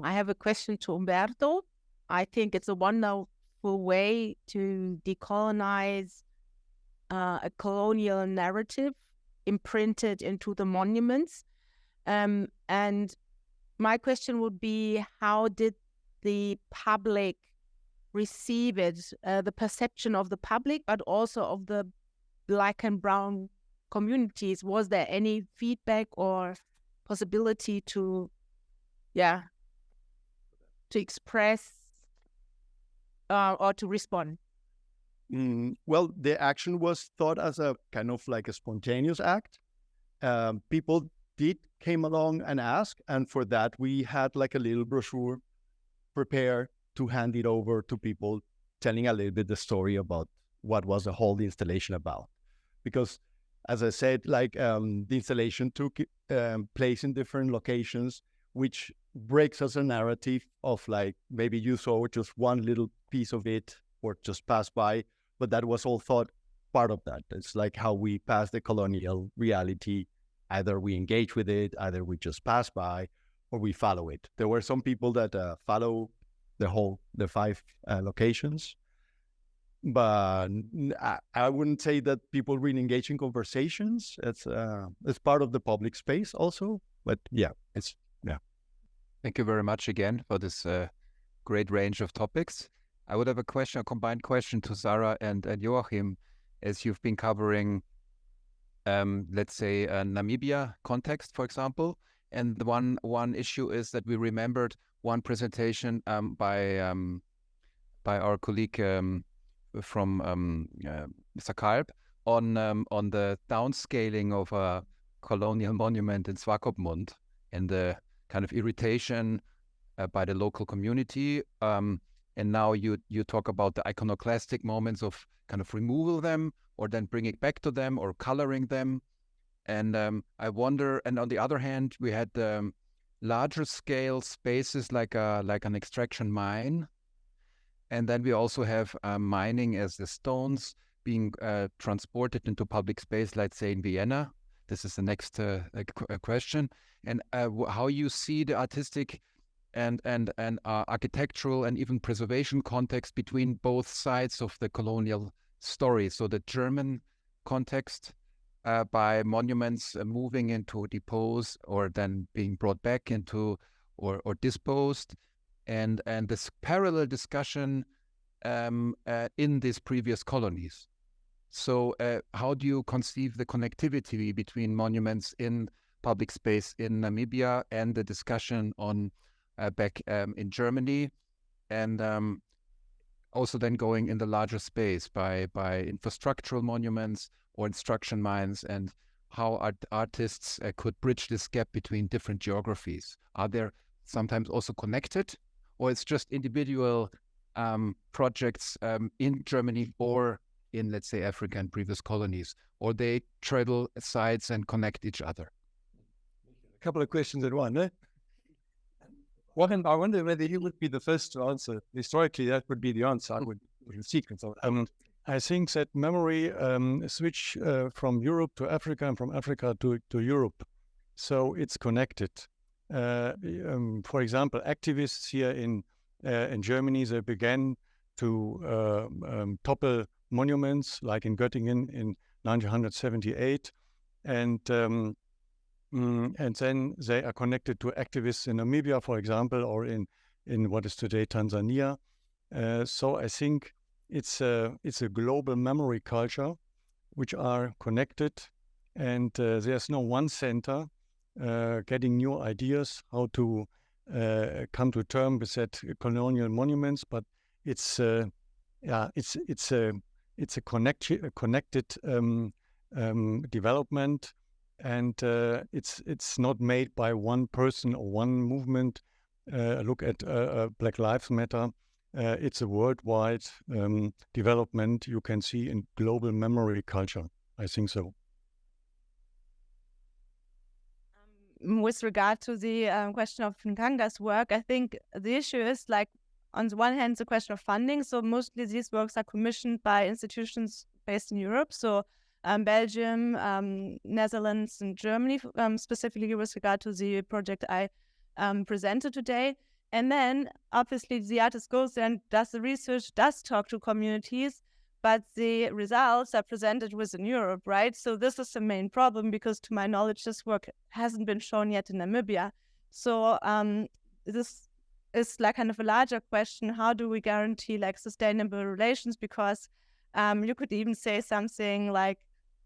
I have a question to Umberto. I think it's a wonderful way to decolonize a colonial narrative imprinted into the monuments. And my question would be, how did the public receive it, the perception of the public, but also of the Black and brown communities? Was there any feedback or possibility to express or to respond? Well, the action was thought as a kind of like a spontaneous act. People came along and asked, and for that we had like a little brochure prepared to hand it over to people, telling a little bit the story about what was the whole installation about. Because, as I said, like the installation took place in different locations, which breaks us a narrative of like, maybe you saw just one little piece of it or just passed by, but that was all thought part of that. It's like how we pass the colonial reality. Either we engage with it, either we just pass by, or we follow it. There were some people that follow the 5 locations, but I wouldn't say that people really engage in conversations. It's part of the public space also, but yeah. Thank you very much again for this great range of topics. I would have a combined question to Sarah and Joachim, as you've been covering, let's say, a Namibia context, for example. And the one issue is that we remembered one presentation by our colleague from Mr. Kalb on the downscaling of a colonial monument in Swakopmund and the kind of irritation by the local community. And now you talk about the iconoclastic moments of kind of removal them or then bring it back to them or coloring them. And I wonder, and on the other hand, we had larger scale spaces like an extraction mine. And then we also have mining as the stones being transported into public space, let's say in Vienna. This is the next question. And how you see the artistic and architectural and even preservation context between both sides of the colonial story. So the German context by monuments moving into depose or then being brought back into or disposed, and this parallel discussion in these previous colonies. So how do you conceive the connectivity between monuments in public space in Namibia and the discussion on back in Germany, and also then going in the larger space by infrastructural monuments or instruction mines, and how artists could bridge this gap between different geographies? Are they sometimes also connected, or it's just individual projects in Germany or in, let's say, Africa and previous colonies, or they travel sides and connect each other? A couple of questions in one, eh? I wonder whether you would be the first to answer. Historically, that would be the answer. I would sequence of it. I think that memory switch from Europe to Africa and from Africa to Europe. So it's connected. For example, activists here in Germany, they began to topple monuments, like in Göttingen in 1978, and then they are connected to activists in Namibia, for example, or in what is today Tanzania. So I think it's a global memory culture which are connected, and there's no one center getting new ideas how to come to terms with that colonial monuments, but it's a connected development, and it's not made by one person or one movement. Look at Black Lives Matter. It's a worldwide development you can see in global memory culture. I think so. With regard to the question of Nkanga's work, I think the issue is, like, on the one hand, the question of funding. So mostly these works are commissioned by institutions based in Europe. So Belgium, Netherlands, and Germany, specifically with regard to the project I presented today. And then obviously the artist goes there and does the research, does talk to communities, but the results are presented within Europe, right? So this is the main problem, because to my knowledge, this work hasn't been shown yet in Namibia. So this is like kind of a larger question. How do we guarantee like sustainable relations? Because you could even say something like,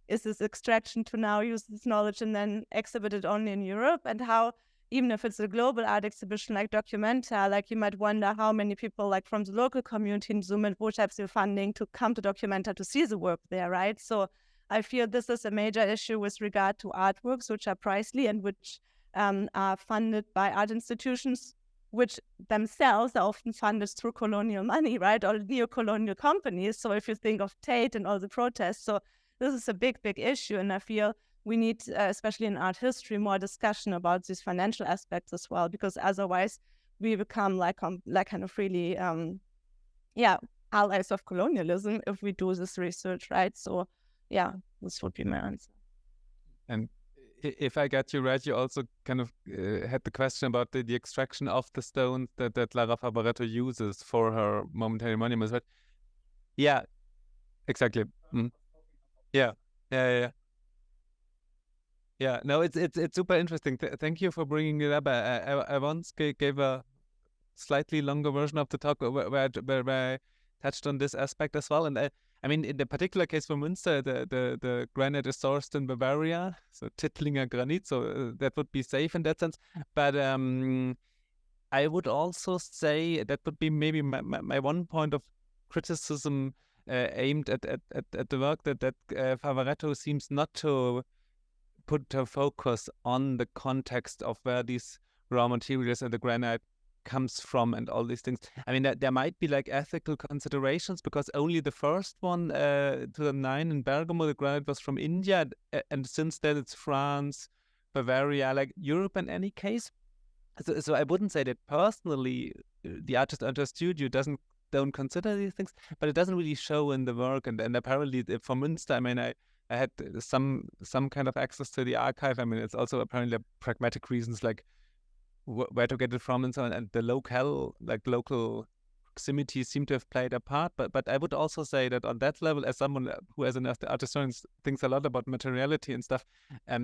is this extraction to now use this knowledge and then exhibit it only in Europe? And how, even if it's a global art exhibition like Documenta, like you might wonder how many people like from the local community in Zoom would have the funding to come to Documenta to see the work there, right? So I feel this is a major issue with regard to artworks, which are pricely and which are funded by art institutions, which themselves are often funded through colonial money, right? Or neo-colonial companies. So if you think of Tate and all the protests, so this is a big issue. And I feel we need, especially in art history, more discussion about these financial aspects as well, because otherwise we become like kind of really, allies of colonialism if we do this research, right? So yeah, this would be my answer. And if I got you right, you also kind of had the question about the extraction of the stones that Lara Favaretto uses for her momentary monuments, right? Yeah, exactly. Mm. Yeah. Yeah, no, it's super interesting. Thank you for bringing it up. I once gave a slightly longer version of the talk where I touched on this aspect as well. And I mean, in the particular case for Münster, the granite is sourced in Bavaria, so Tittlinger granite, so that would be safe in that sense. But I would also say that would be maybe my one point of criticism aimed at the work that Favaretto seems not to put her focus on the context of where these raw materials and the granite comes from and all these things. I mean, there might be like ethical considerations, because only the first one, 2009 in Bergamo, the granite was from India, and since then it's France, Bavaria, like Europe in any case. So I wouldn't say that personally the artist at her studio don't consider these things, but it doesn't really show in the work. And apparently for Münster, I mean, I had some kind of access to the archive. I mean, it's also apparently pragmatic reasons, like where to get it from and so on, and the local proximity seem to have played a part. But I would also say that on that level, as someone who as an art historian thinks a lot about materiality and stuff, I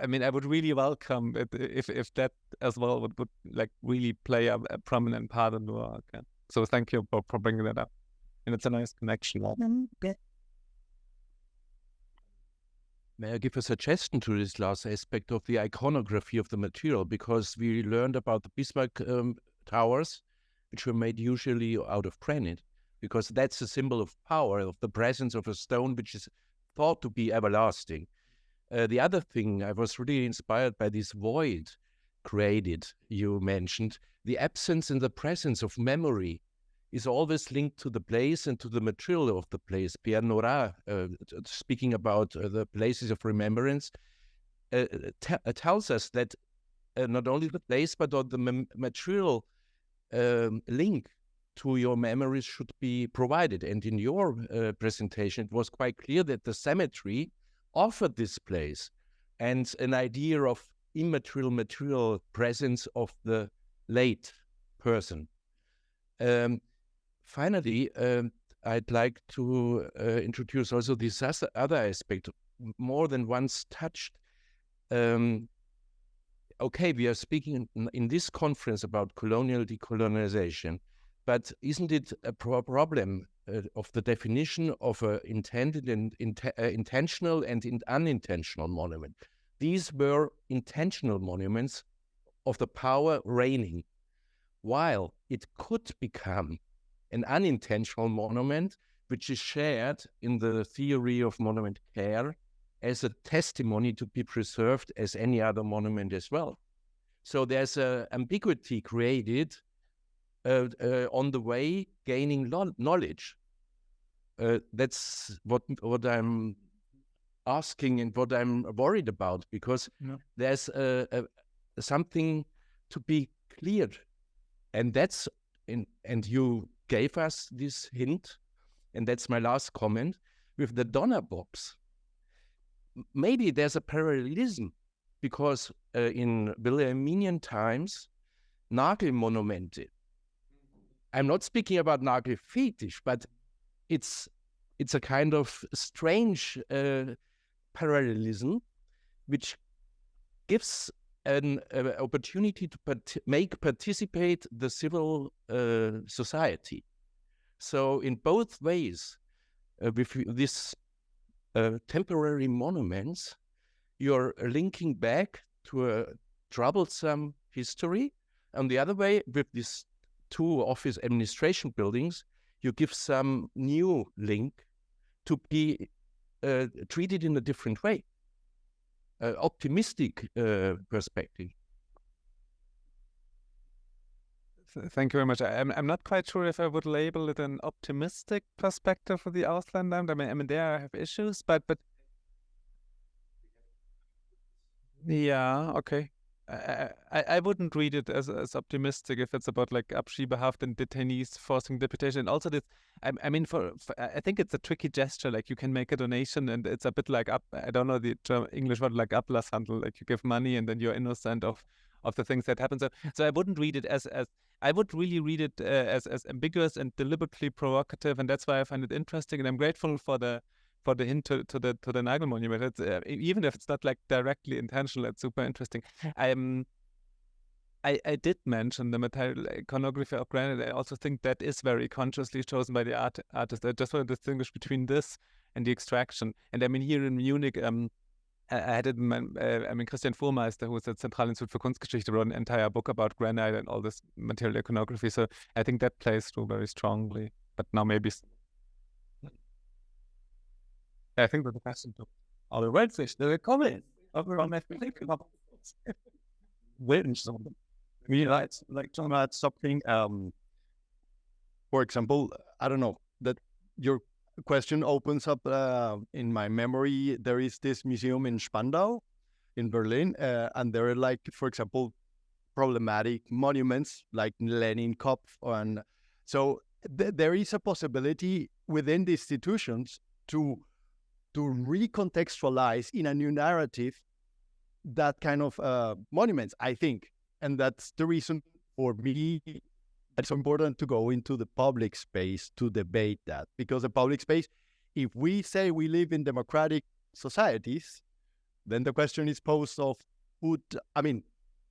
mean, I would really welcome it if that as well would like really play a prominent part in the work. Yeah. So thank you for bringing that up, and it's a nice connection. May I give a suggestion to this last aspect of the iconography of the material? Because we learned about the Bismarck towers, which were made usually out of granite, because that's a symbol of power, of the presence of a stone which is thought to be everlasting. The other thing, I was really inspired by this void created, you mentioned. The absence and the presence of memory is always linked to the place and to the material of the place. Pierre Nora, speaking about the places of remembrance, tells us that not only the place, but the material link to your memories should be provided. And in your presentation, it was quite clear that the cemetery offered this place and an idea of immaterial material presence of the late person. Finally, I'd like to introduce also this other aspect, more than once touched. Okay, we are speaking in this conference about colonial decolonization, but isn't it a problem of the definition of an intended and intentional and unintentional monument? These were intentional monuments of the power reigning, while it could become an unintentional monument, which is shared in the theory of monument care as a testimony to be preserved as any other monument as well. So there's an ambiguity created on the way gaining knowledge. That's what I'm asking and what I'm worried about, because there's something to be cleared, and that's and you gave us this hint, and that's my last comment with the donor box. Maybe there's a parallelism because in Wilhelminian times, Nagelmonumente, I'm not speaking about Nagelfetisch, but it's a kind of strange parallelism which gives an opportunity to participate the civil society. So in both ways, with this temporary monuments, you're linking back to a troublesome history. On the other way, with these two office administration buildings, you give some new link to be treated in a different way, optimistic perspective. Thank you very much. I'm not quite sure if I would label it an optimistic perspective for the Ausländeramt. I mean, there I have issues, but yeah, okay. I wouldn't read it as optimistic if it's about like Abschiebehaft and detainees forcing deportation. And also this, I mean, I think it's a tricky gesture. Like you can make a donation, and it's a bit like I don't know the English word, like Ablasshandel. Like you give money, and then you're innocent of the things that happen. So I wouldn't read it as I would really read it as ambiguous and deliberately provocative, and that's why I find it interesting. And I'm grateful for the hint to the Nagel monument. It's, even if it's not like directly intentional, it's super interesting. I did mention the material iconography of granite. I also think that is very consciously chosen by the artist. I just want to distinguish between this and the extraction. And I mean, here in Munich, I had it. Christian Vormeister, who was at Zentralinstitut für Kunstgeschichte, wrote an entire book about granite and all this material iconography. So I think that plays through very strongly. But now maybe I think that the question to all the redfish, the comment around everything. We like talking about something. For example, I don't know, that your question opens up in my memory. There is this museum in Spandau in Berlin, and there are, like, for example, problematic monuments like Lenin Kopf, and so there is a possibility within the institutions to recontextualize in a new narrative that kind of monuments, I think. And that's the reason for me it's important to go into the public space to debate that. Because the public space, if we say we live in democratic societies, then the question is posed of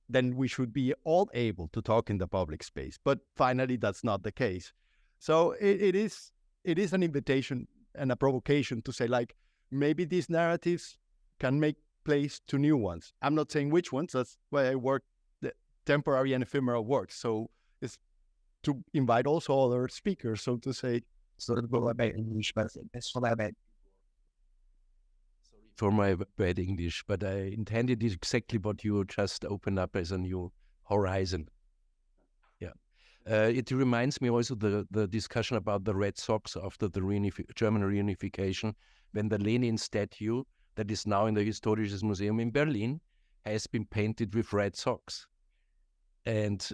then we should be all able to talk in the public space. But finally, that's not the case. So it is an invitation and a provocation to say, like, maybe these narratives can make place to new ones. I'm not saying which ones. That's why I work the temporary and ephemeral works. So it's to invite also other speakers, so to say. Sorry for my bad English, but I intended exactly what you just opened up as a new horizon. Yeah. It reminds me also the discussion about the Red Sox after the German reunification, when the Lenin statue that is now in the Historisches Museum in Berlin has been painted with red socks. And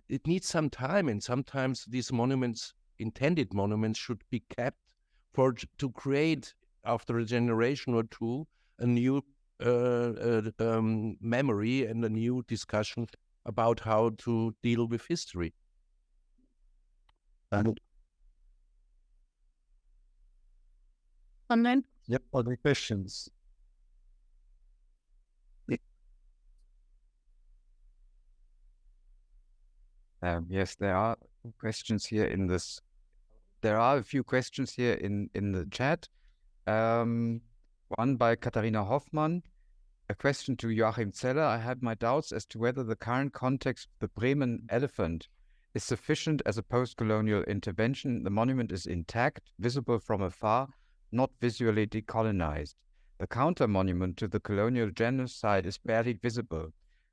it needs some time, and sometimes these monuments, intended monuments, should be kept to create, after a generation or two, a new memory and a new discussion about how to deal with history. Comment? Yep, other questions? Yes, there are questions here in this. There are a few questions here in the chat. One by Katharina Hoffmann. A question to Joachim Zeller. I had my doubts as to whether the current context of the Bremen elephant is sufficient as a post-colonial intervention. The monument is intact, visible from afar, not visually decolonized. The counter-monument to the colonial genocide is barely visible.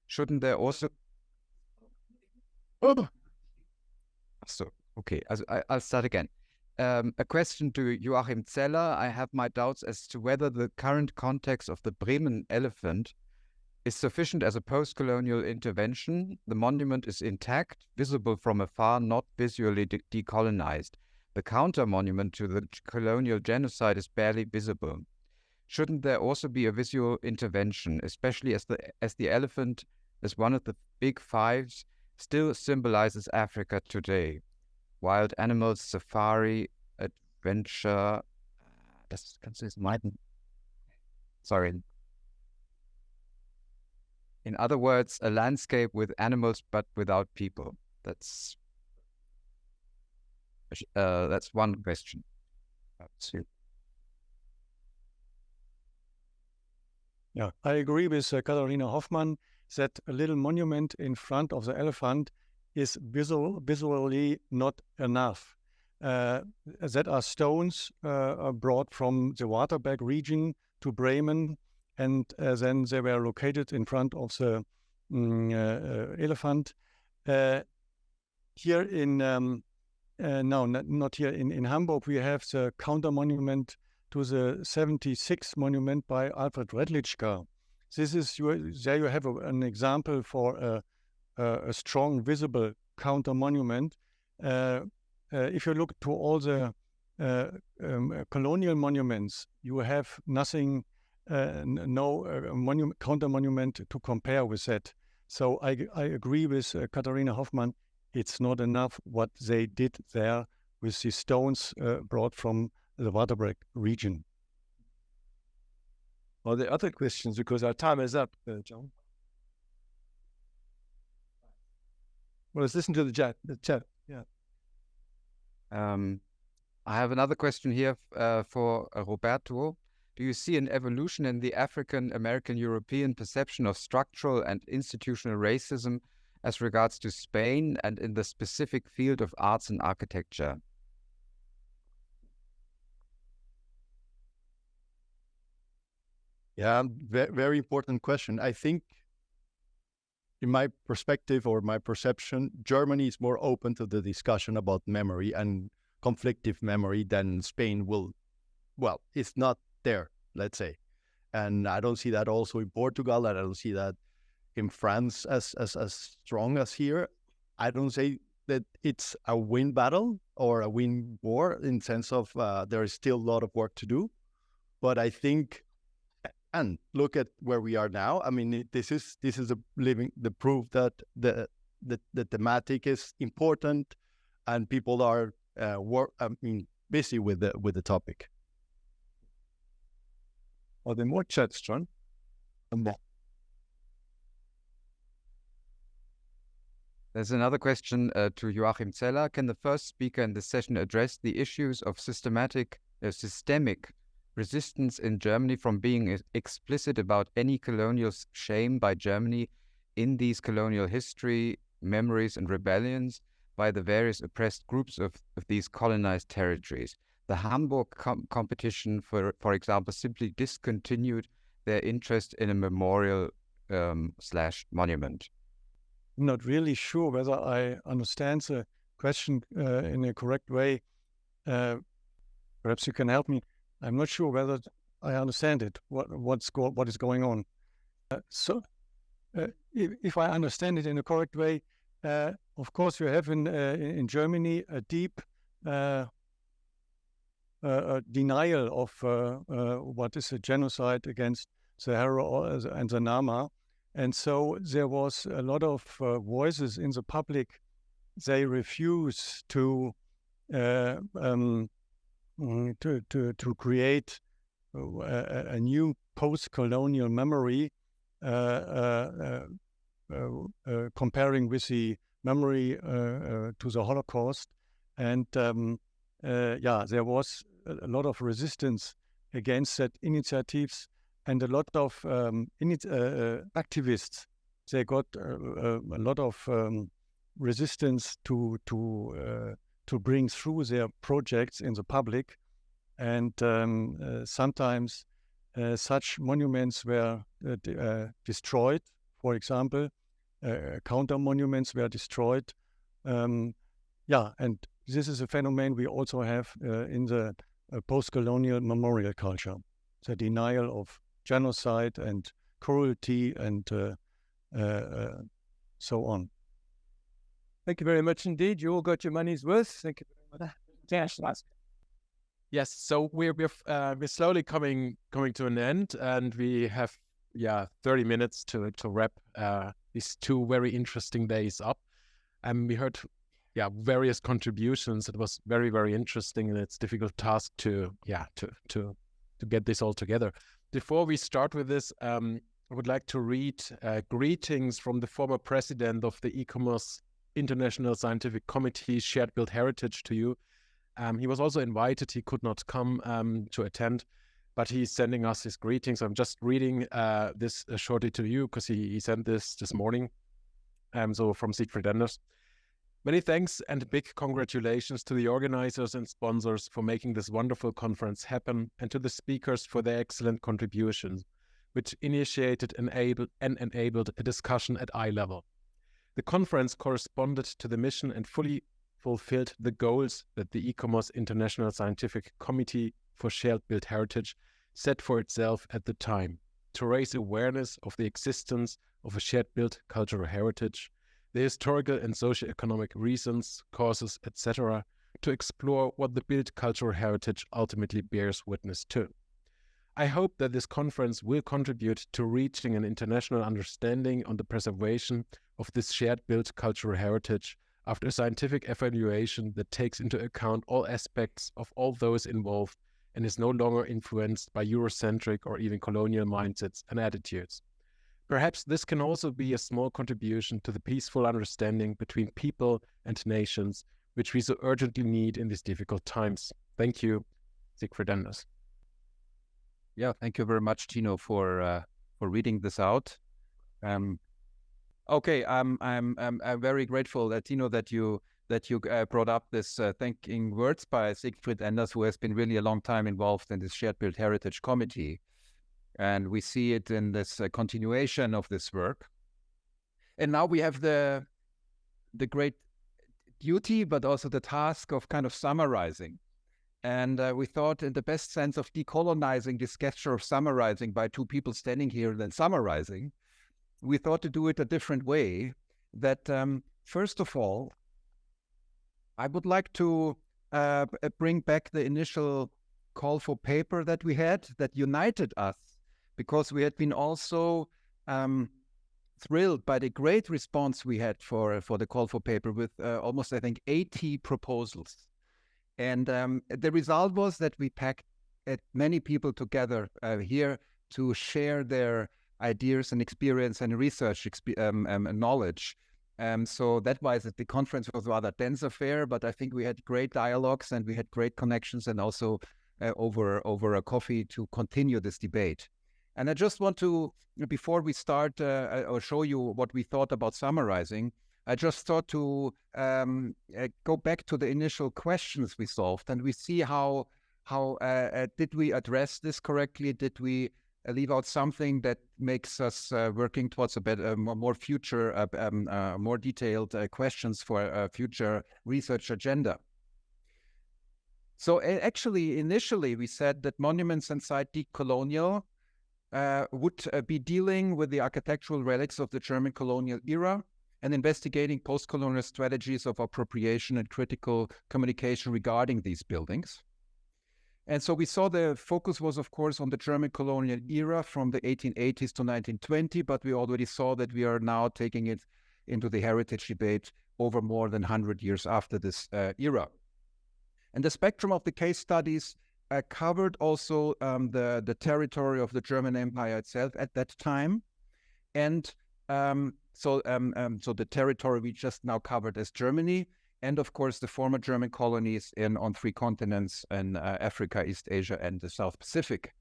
Shouldn't there also... So, okay, I'll start again. A question to Joachim Zeller. I have my doubts as to whether the current context of the Bremen elephant is sufficient as a post-colonial intervention. The monument is intact, visible from afar, not visually decolonized. The counter-monument to the colonial genocide is barely visible. shouldn't there also be a visual intervention, especially as the elephant, as one of the big fives, still symbolizes Africa today? Wild animals, safari, adventure. Das kannst du jetzt meiden. Sorry. In other words, a landscape with animals but without people. That's one question. Yeah, I agree with Katharina Hoffmann that a little monument in front of the elephant is visually not enough. That are stones brought from the Waterberg region to Bremen, and then they were located in front of the elephant. Here in not here in Hamburg, we have the counter monument to the 76 monument by Alfred Redlichka. This is there you have an example for a strong visible counter monument. If you look to all the colonial monuments, you have nothing, no counter monument to compare with that. So I agree with Katharina Hoffmann. It's not enough what they did there with the stones brought from the Waterberg region. Are there other questions? Because our time is up, John. Well, let's listen to the chat. Yeah. I have another question here for Roberto. Do you see an evolution in the African American European perception of structural and institutional racism as regards to Spain and in the specific field of arts and architecture? Yeah, very important question. I think, in my perspective or my perception, Germany is more open to the discussion about memory and conflictive memory than Spain will. Well, it's not there, let's say. And I don't see that also in Portugal, and I don't see that in France as strong as here. I don't say that it's a win battle or a win war in sense of there is still a lot of work to do. But I think, and look at where we are now. I mean, this is the proof that the thematic is important, and people are busy with the topic. Are there more chats, John? There's another question to Joachim Zeller. Can the first speaker in this session address the issues of systemic resistance in Germany from being explicit about any colonial shame by Germany in these colonial history, memories and rebellions by the various oppressed groups of these colonized territories? The Hamburg competition, for example, simply discontinued their interest in a memorial / monument. I'm not really sure whether I understand the question in a correct way. Perhaps you can help me. I'm not sure whether I understand it. What is going on? If I understand it in a correct way, of course you have in Germany a deep denial of what is a genocide against the Hero and the Nama. And so there was a lot of voices in the public. They refuse to create a new post-colonial memory, comparing with the memory to the Holocaust. And there was a lot of resistance against that initiatives. And a lot of activists, they got a lot of resistance to bring through their projects in the public. And sometimes such monuments were destroyed. For example, counter monuments were destroyed. And this is a phenomenon we also have in the post-colonial memorial culture, the denial of genocide and cruelty and so on. Thank you very much indeed. You all got your money's worth. Thank you very much. Yes, so we're slowly coming to an end, and we have 30 minutes to wrap these 2 very interesting days up. And we heard various contributions. It was very, very interesting, and it's a difficult task to get this all together. Before we start with this, I would like to read greetings from the former president of the ICOMOS International Scientific Committee Shared Built Heritage to you. He was also invited. He could not come to attend, but he's sending us his greetings. I'm just reading this shortly to you because he sent this morning. So from Siegfried Enders. Many thanks and big congratulations to the organizers and sponsors for making this wonderful conference happen, and to the speakers for their excellent contributions, which initiated and enabled a discussion at eye level. The conference corresponded to the mission and fully fulfilled the goals that the ICOMOS International Scientific Committee for Shared Built Heritage set for itself at the time, to raise awareness of the existence of a shared built cultural heritage, the historical and socio-economic reasons, causes, etc., to explore what the built cultural heritage ultimately bears witness to. I hope that this conference will contribute to reaching an international understanding on the preservation of this shared built cultural heritage after a scientific evaluation that takes into account all aspects of all those involved and is no longer influenced by Eurocentric or even colonial mindsets and attitudes. Perhaps this can also be a small contribution to the peaceful understanding between people and nations, which we so urgently need in these difficult times. Thank you, Siegfried Enders. Yeah, thank you very much, Tino, for reading this out. Okay, I'm very grateful, Tino, that you brought up this thanking words by Siegfried Enders, who has been really a long time involved in this Shared Built Heritage Committee. And we see it in this continuation of this work. And now we have the great duty, but also the task of kind of summarizing. And we thought, in the best sense of decolonizing this gesture of summarizing by 2 people standing here and then summarizing, we thought to do it a different way. That first of all, I would like to bring back the initial call for paper that we had that united us, because we had been also thrilled by the great response we had for the call for paper with almost, I think, 80 proposals. And the result was that we packed many people together here to share their ideas and experience and research knowledge. So that was the conference was a rather dense affair, but I think we had great dialogues and we had great connections, and also over a coffee to continue this debate. And I just want to, before we start, or show you what we thought about summarizing, I just thought to go back to the initial questions we solved, and we see how did we address this correctly? Did we leave out something that makes us working towards a better, more future, more detailed questions for a future research agenda? So actually, initially, we said that monuments and site de-colonial would be dealing with the architectural relics of the German colonial era and investigating post-colonial strategies of appropriation and critical communication regarding these buildings. And so we saw the focus was, of course, on the German colonial era from the 1880s to 1920, but we already saw that we are now taking it into the heritage debate over more than 100 years after this era. And the spectrum of the case studies covered also the territory of the German Empire itself at that time. And so the territory we just now covered as Germany, and of course the former German colonies on 3 continents in Africa, East Asia, and the South Pacific.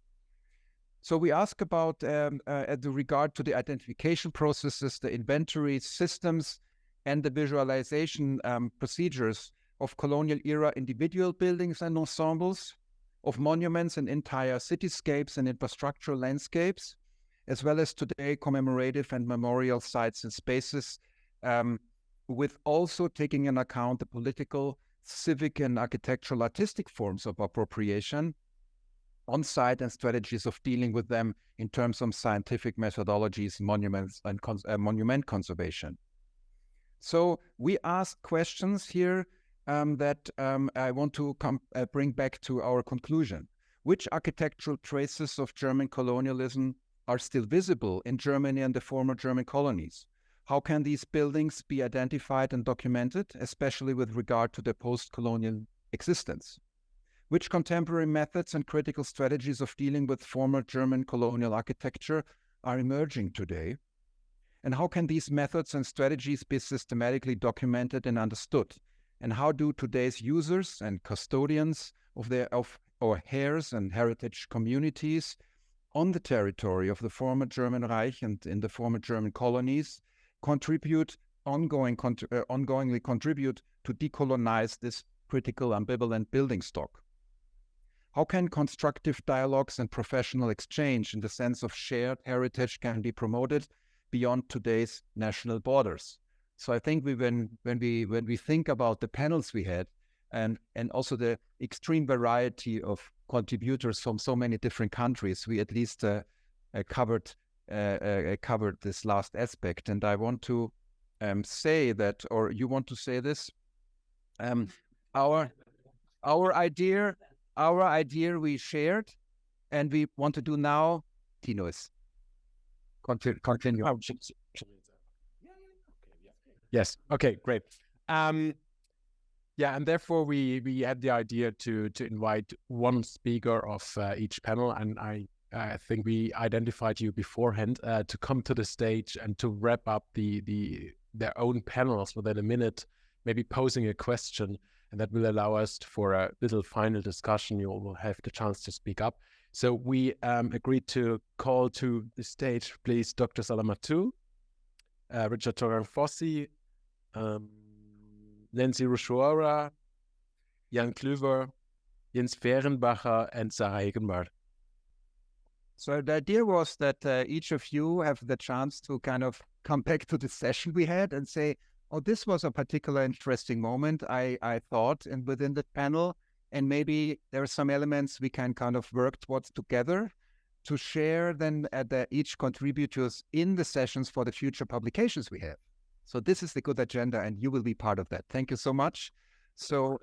So we ask about at the regard to the identification processes, the inventory systems, and the visualization procedures of colonial era individual buildings and ensembles, of monuments and entire cityscapes and infrastructural landscapes, as well as today commemorative and memorial sites and spaces, with also taking into account the political, civic, and architectural artistic forms of appropriation on site and strategies of dealing with them in terms of scientific methodologies, monuments, and monument conservation. So we ask questions here that I want to bring back to our conclusion. Which architectural traces of German colonialism are still visible in Germany and the former German colonies? How can these buildings be identified and documented, especially with regard to their post-colonial existence? Which contemporary methods and critical strategies of dealing with former German colonial architecture are emerging today? And how can these methods and strategies be systematically documented and understood? And how do today's users and custodians of our heirs and heritage communities on the territory of the former German Reich and in the former German colonies ongoingly contribute to decolonize this critical ambivalent building stock? How can constructive dialogues and professional exchange in the sense of shared heritage can be promoted beyond today's national borders? So I think when we think about the panels we had and also the extreme variety of contributors from so many different countries, we at least covered this last aspect. And I want to say that, or you want to say this? Our idea we shared, and we want to do now. Tino is continue. Yes. Okay. Great. And therefore we had the idea to invite one speaker of each panel, and I think we identified you beforehand to come to the stage and to wrap up their own panels within a minute, maybe posing a question, and that will allow us for a little final discussion. You will have the chance to speak up. So we agreed to call to the stage, please, Dr. Salamatou, Richard Torang-Fossi, Nancy Rushwara, Jan Klüver, Jens Fehrenbacher, and Sarah Hegenbar. So the idea was that each of you have the chance to kind of come back to the session we had and say, oh, this was a particular interesting moment, I thought, and within the panel, and maybe there are some elements we can kind of work towards together to share then at each contributors in the sessions for the future publications we have. So this is the good agenda, and you will be part of that. Thank you so much. So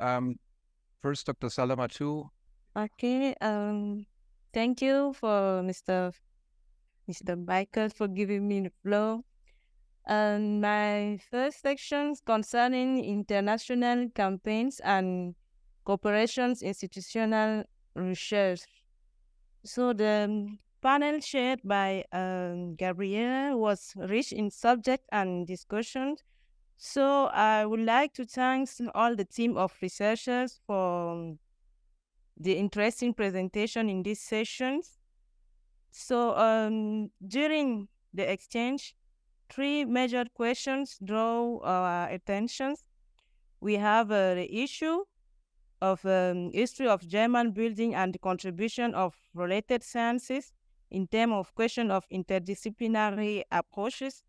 first, Dr. Salamatou. Okay. Thank you for Mr. Michael for giving me the floor. My first section is concerning international campaigns and cooperations institutional research. So the panel shared by Gabriela was rich in subject and discussion. So I would like to thank all the team of researchers for the interesting presentation in these sessions. So during the exchange, 3 major questions draw our attention. We have the issue of history of German building and the contribution of related sciences in terms of question of interdisciplinary approaches.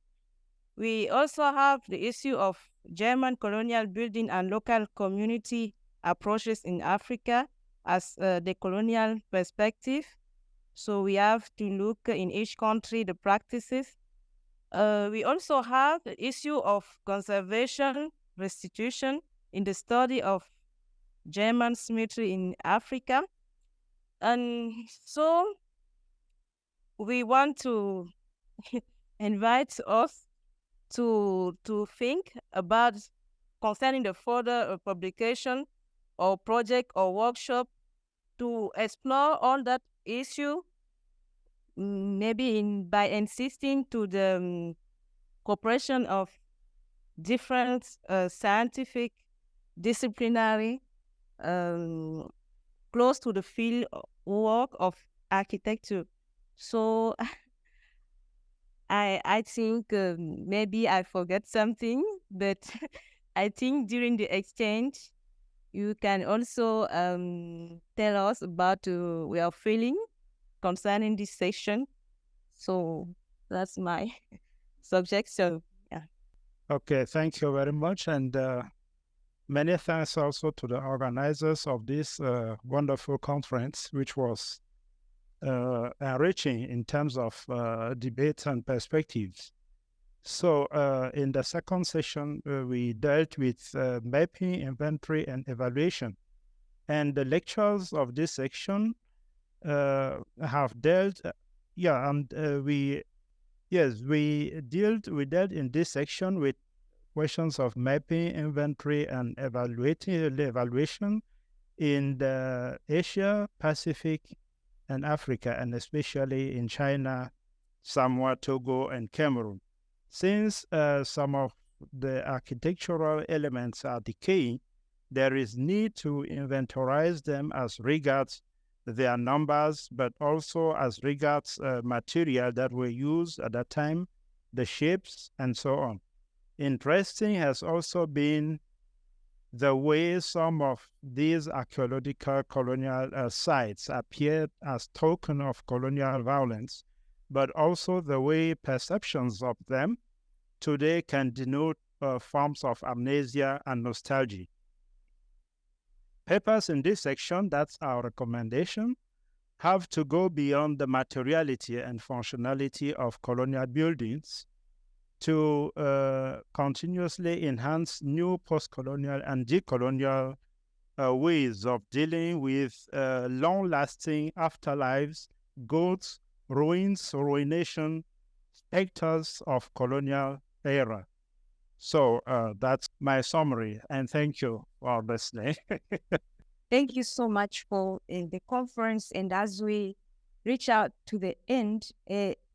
We also have the issue of German colonial building and local community approaches in Africa as the colonial perspective. So we have to look in each country the practices. We also have the issue of conservation, restitution in the study of German symmetry in Africa. And so we want to invite us to think about concerning the further publication or project or workshop to explore all that issue, maybe by insisting to the cooperation of different scientific, disciplinary, close to the field work of architecture. So I think maybe I forget something, but I think during the exchange, you can also tell us about your feeling concerning this session. So that's my suggestion. Yeah. Okay, thank you very much. And many thanks also to the organizers of this wonderful conference, which was enriching in terms of debates and perspectives. So in the second session, we dealt with mapping, inventory, and evaluation. And the lectures of this section have dealt, we dealt in this section with questions of mapping, inventory, and evaluation in the Asia, Pacific, and Africa, and especially in China, Samoa, Togo, and Cameroon. Since some of the architectural elements are decaying, there is need to inventorize them as regards their numbers, but also as regards material that were used at that time, the shapes, and so on. Interesting has also been the way some of these archaeological colonial sites appeared as token of colonial violence, but also the way perceptions of them today can denote forms of amnesia and nostalgia. Papers in this section, that's our recommendation, have to go beyond the materiality and functionality of colonial buildings to continuously enhance new post-colonial and decolonial ways of dealing with long-lasting afterlives, goods, ruins, ruination, specters of colonial era. So that's my summary, and thank you for listening. Thank you so much for the conference. And as we reach out to the end,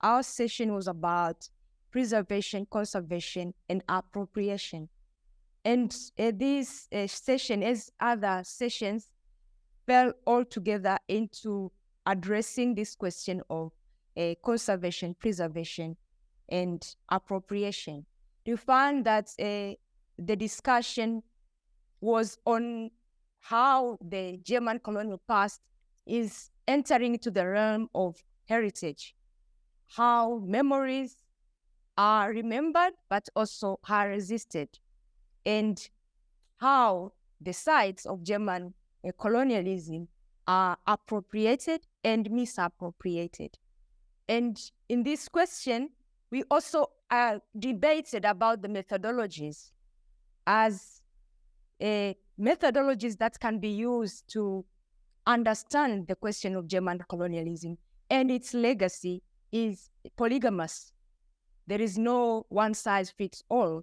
our session was about preservation, conservation, and appropriation. And this session, as other sessions, fell all together into addressing this question of conservation, preservation, and appropriation. You find that the discussion was on how the German colonial past is entering into the realm of heritage, how memories are remembered but also are resisted, and how the sites of German colonialism are appropriated and misappropriated. And in this question, we also debated about the methodologies as methodologies that can be used to understand the question of German colonialism, and its legacy is polygamous. There is no one size fits all.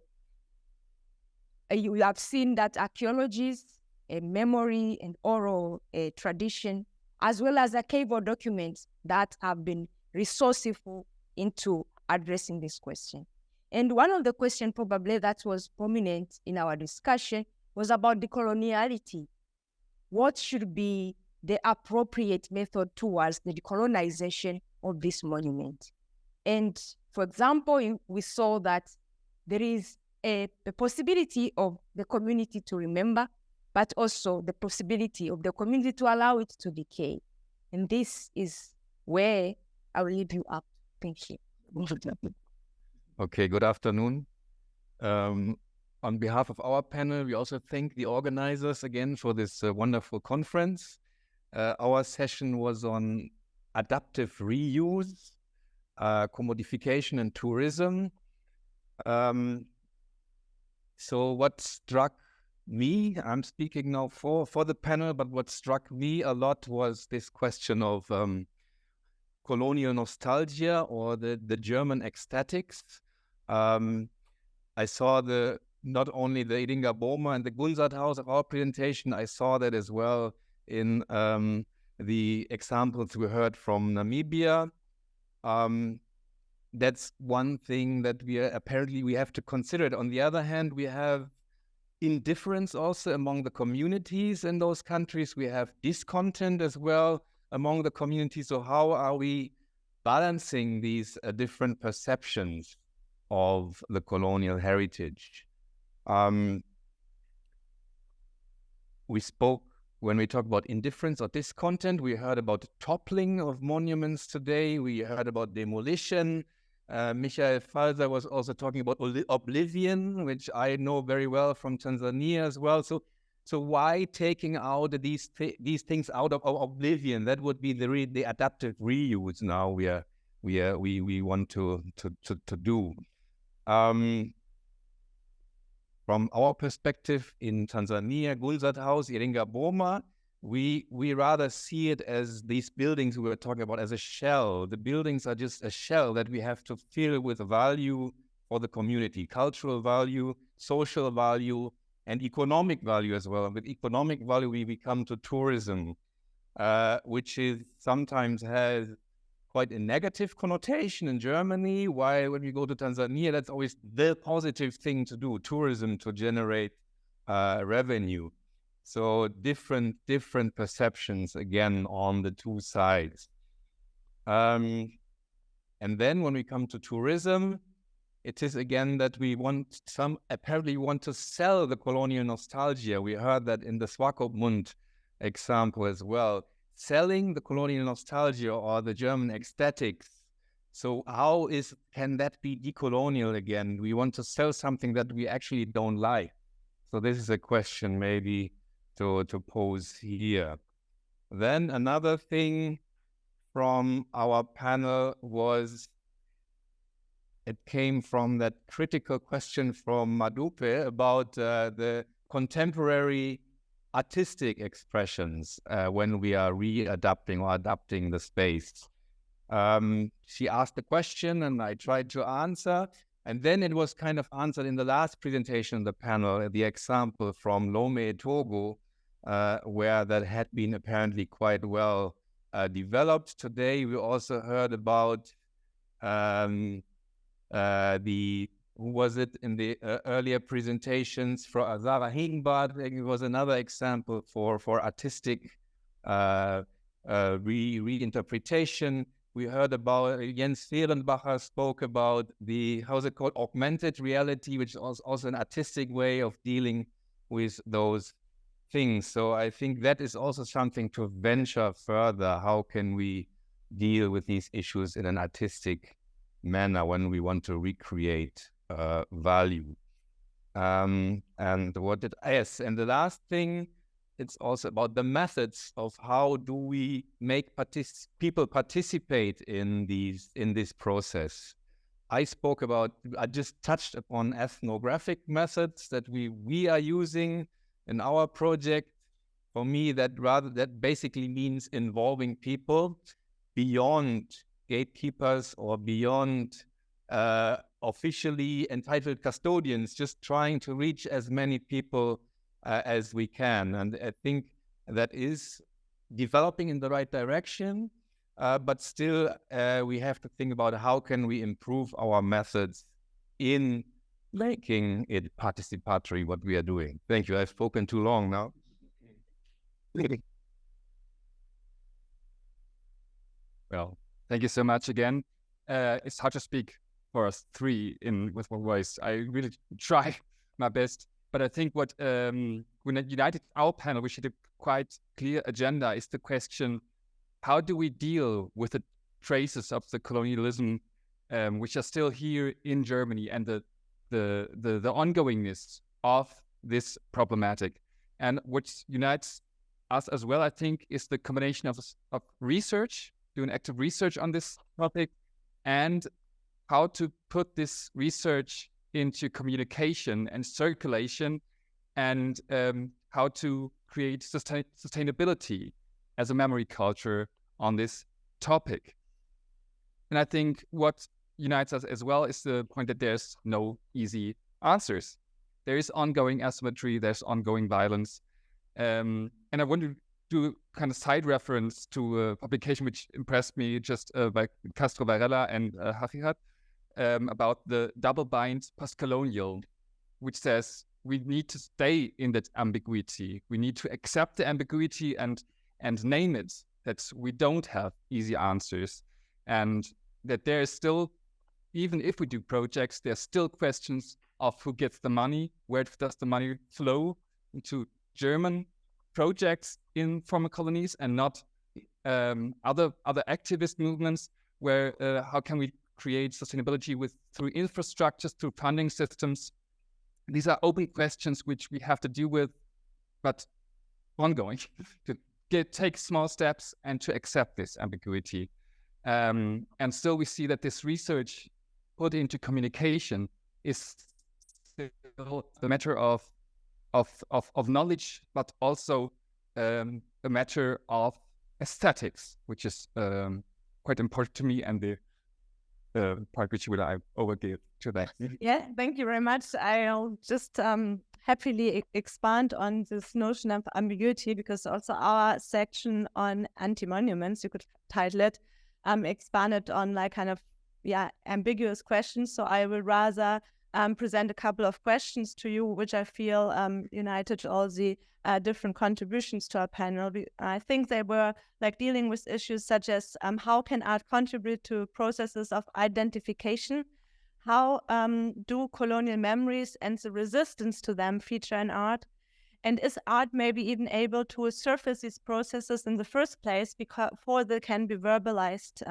You have seen that archaeologists, memory and oral tradition, as well as archival documents that have been resourceful into addressing this question. And one of the questions probably that was prominent in our discussion was about decoloniality. What should be the appropriate method towards the decolonization of this monument? And for example, we saw that there is a possibility of the community to remember, but also the possibility of the community to allow it to decay. And this is where I will leave you up. Thank you. Okay, good afternoon. On behalf of our panel, we also thank the organizers again for this wonderful conference. Our session was on adaptive reuse, commodification and tourism. So what struck me, I'm speaking now for the panel, but what struck me a lot was this question of colonial nostalgia or the German ecstatics. I saw not only the Edinger Boma and the Gunzat House of our presentation, I saw that as well in the examples we heard from Namibia. That's one thing that we have to consider. On the other hand, we have indifference also among the communities in those countries. We have discontent as well among the communities. So how are we balancing these different perceptions of the colonial heritage? We spoke, when we talk about indifference or discontent, we heard about toppling of monuments today. We heard about demolition. Michael Falser was also talking about oblivion, which I know very well from Tanzania as well. So why taking out these things out of oblivion? That would be the adaptive reuse now we want to do. From our perspective in Tanzania, Gulzathaus, Iringa Boma, we rather see it as these buildings we were talking about as a shell. The buildings are just a shell that we have to fill with value for the community, cultural value, social value, and economic value as well. And with economic value, we come to tourism, which is sometimes has quite a negative connotation in Germany, while when we go to Tanzania, that's always the positive thing to do, tourism to generate revenue. So different perceptions, again, on the two sides. And then when we come to tourism, it is again that we apparently want to sell the colonial nostalgia. We heard that in the Swakopmund example as well. Selling the colonial nostalgia or the German aesthetics. So how can that be decolonial again? We want to sell something that we actually don't like. So this is a question maybe to pose here. Then another thing from our panel was, it came from that critical question from Madupe about the contemporary artistic expressions when we are readapting or adapting the space. She asked the question and I tried to answer, and then it was kind of answered in the last presentation of the panel, the example from Lome, Togo, where that had been apparently quite well developed. Today we also heard about who was it in the earlier presentations for Azara Hegenbart. It was another example for artistic reinterpretation. We heard about Jens Fehrenbacher spoke about augmented reality, which is also an artistic way of dealing with those things. So I think that is also something to venture further. How can we deal with these issues in an artistic manner when we want to recreate value? And the last thing, it's also about the methods of how do we make people participate in this process. I just touched upon ethnographic methods that we are using in our project. For me, that basically means involving people beyond gatekeepers or beyond officially entitled custodians, just trying to reach as many people as we can. And I think that is developing in the right direction, but still we have to think about how can we improve our methods in making it participatory, what we are doing. Thank you. I've spoken too long now. Well, thank you so much again. It's hard to speak for us three with one voice. I really try my best, but I think what when united our panel, we should have quite clear agenda is the question: how do we deal with the traces of the colonialism which are still here in Germany and the ongoingness of this problematic? And what unites us as well, I think, is the combination of research, doing active research on this topic, and how to put this research into communication and circulation, and how to create sustainability as a memory culture on this topic. And I think what unites us as well is the point that there's no easy answers. There is ongoing asymmetry, there's ongoing violence. And I want to do kind of side reference to a publication which impressed me just by Castro Varela and Hachihat about the double-bind post-colonial, which says we need to stay in that ambiguity. We need to accept the ambiguity and name it, that we don't have easy answers, and that there is still, even if we do projects, there's still questions of who gets the money, where does the money flow into German projects in former colonies and not other activist movements, where how can we create sustainability through infrastructures, through funding systems. These are open questions which we have to deal with, but ongoing, to take small steps and to accept this ambiguity. And still we see that this research put into communication is still the matter of knowledge, but also a matter of aesthetics, which is quite important to me, and the part which will I overgive to that. Yeah, thank you very much. I'll just happily expand on this notion of ambiguity, because also our section on anti-monuments, you could title it, expanded on like kind of ambiguous questions. So I will rather present a couple of questions to you, which I feel united all the different contributions to our panel. I think they were like dealing with issues such as how can art contribute to processes of identification? How do colonial memories and the resistance to them feature in art? And is art maybe even able to surface these processes in the first place before they can be verbalized?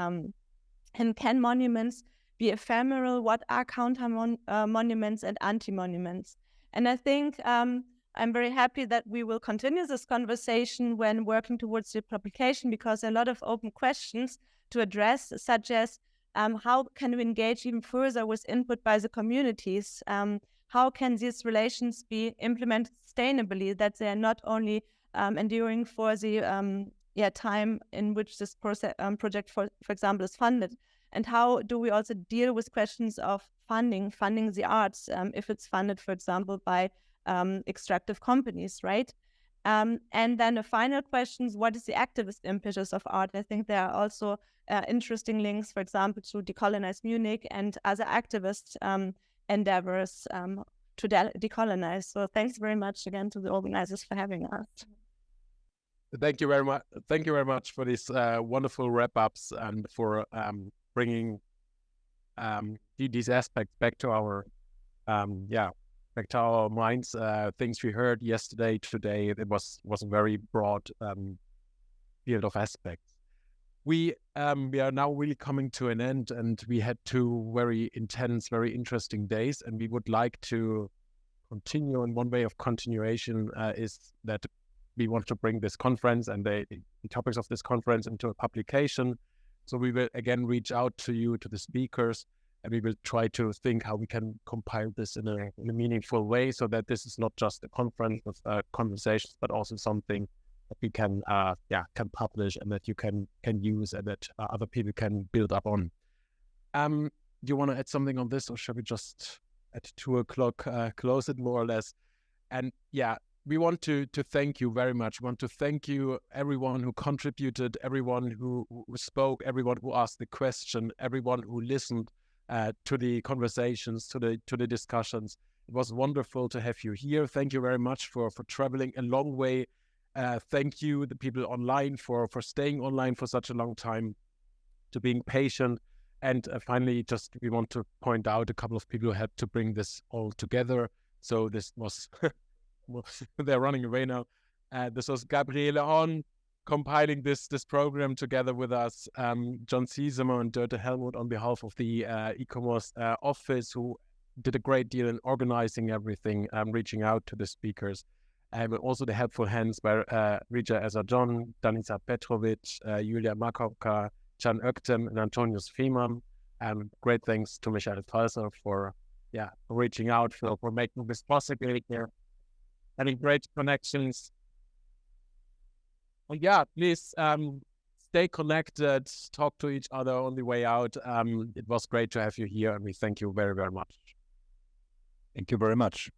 And can monuments be ephemeral? What are counter-monuments and anti-monuments? And I think I'm very happy that we will continue this conversation when working towards the publication, because a lot of open questions to address, such as how can we engage even further with input by the communities? How can these relations be implemented sustainably, that they are not only enduring for the time in which this project, for example, is funded? And how do we also deal with questions of funding the arts, if it's funded, for example, by extractive companies, right? And then the final question is, what is the activist impetus of art? I think there are also interesting links, for example, to Decolonize Munich and other activist endeavors to decolonize. So thanks very much again to the organizers for having us. Thank you very much. Thank you very much for these wonderful wrap-ups and for bringing these aspects back to our back to our minds. Things we heard yesterday, today, it was a very broad field of aspects. We are now really coming to an end, and we had 2 very intense, very interesting days, and we would like to continue. And one way of continuation is that we want to bring this conference and the topics of this conference into a publication. So we will again reach out to you, to the speakers, and we will try to think how we can compile this in a meaningful way, so that this is not just a conference with conversations, but also something that we can publish and that you can use and that other people can build up on. Do you want to add something on this, or shall we just at 2:00 close it more or less? And we want to thank you very much. We want to thank you, everyone who contributed, everyone who spoke, everyone who asked the question, everyone who listened to the conversations, to the discussions. It was wonderful to have you here. Thank you very much for traveling a long way. Thank you, the people online, for staying online for such a long time, to being patient. And finally, we want to point out a couple of people who had to bring this all together. So this was... they're running away now. This was Gabriele On compiling this program together with us, John Cesimo and Dörte Helmut on behalf of the ICOMOS office, who did a great deal in organizing everything, reaching out to the speakers. But also the helpful hands by Rija Ezajon, Danica Petrovic, Julia Makovka, Can Öktem, and Antonius Fiemann. Great thanks to Michael Falser for reaching out, for making this possible here. Any great connections. Well, please stay connected, talk to each other on the way out. It was great to have you here, and we thank you very, very much. Thank you very much.